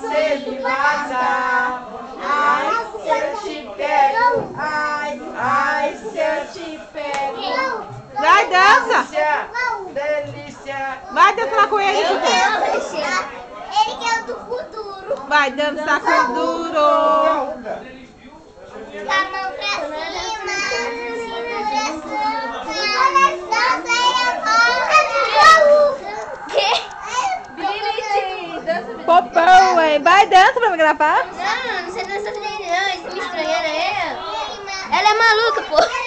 você me mata. Ai, se eu te pego. Ai, se eu te pego. Vai, dança. Delícia. Vai dançar com ele. Ele que é o do futuro. Vai dançar com o duro. Com a mão pra cima. Dança aí agora. Billie, dança. Popão, hein? Vai, dança pra me gravar. Não sei dançar não. Isso me estranhando é ela. Ela é maluca, pô.